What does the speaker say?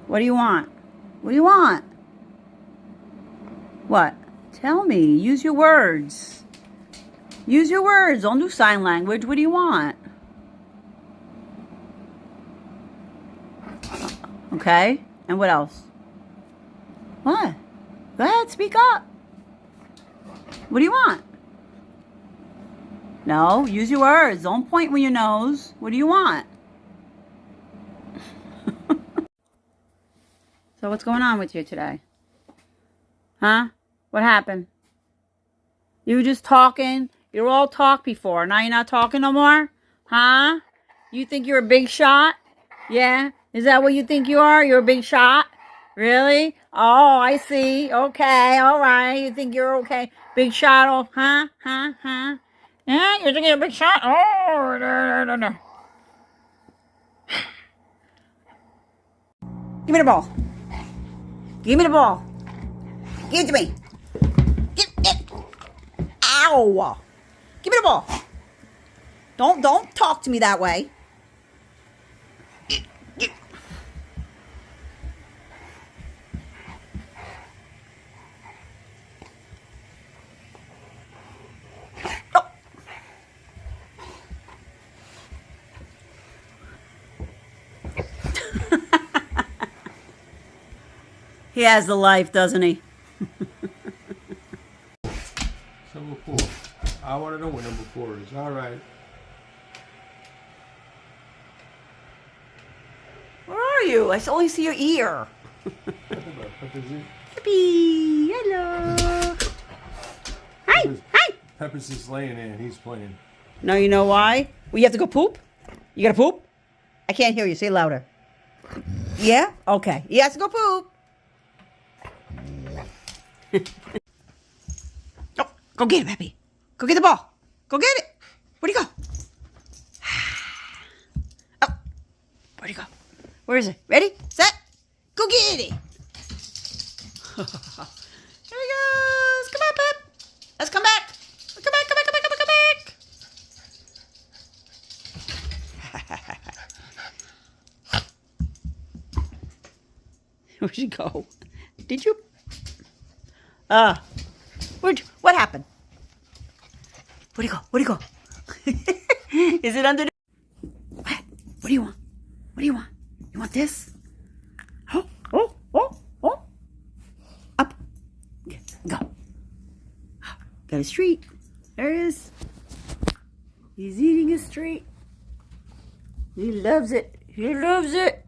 What do you want? What do you want? What? Tell me. Use your words. Use your words. Don't do sign language. What do you want? Okay. And what else? What? Go ahead. Speak up. What do you want? No. Use your words. Don't point with your nose. What do you want? So what's going on with you today? Huh? What happened? You were just talking. You were all talk before. Now you're not talking no more? Huh? You think you're a big shot? Yeah? Is that what you think you are? You're a big shot? Really? Oh, I see. Okay. All right. You think you're okay? Big shot? Oh, huh? Huh? Huh? Yeah? You think you're a big shot? Oh, no. Give me the ball. Give me the ball. Give it to me. Give it. Ow. Give me the ball. Don't talk to me that way. Oh. He has the life, doesn't he? Number 4. I want to know what number 4 is. All right. Where are you? I only see your ear. Peppy, hello. Hi, hi. Pepper's just laying there and he's playing. No, you know why? Well, you have to go poop? You gotta poop? I can't hear you. Say it louder. Yeah? Okay. He has to go poop. Oh, go get it, Peppy. Go get the ball. Go get it. Where'd he go? Oh, where'd he go? Where is it? Ready? Set? Go get it. Here he goes. Come on, Pep. Let's come back. Come back, come back, come back, come back, come back. Where'd you go? Did you? What happened? Where'd he go? Where'd he go? Is it under the... What? What do you want? What do you want? You want this? Oh. Up. Okay, go. Got a treat. There it is. He's eating his treat. He loves it. He loves it.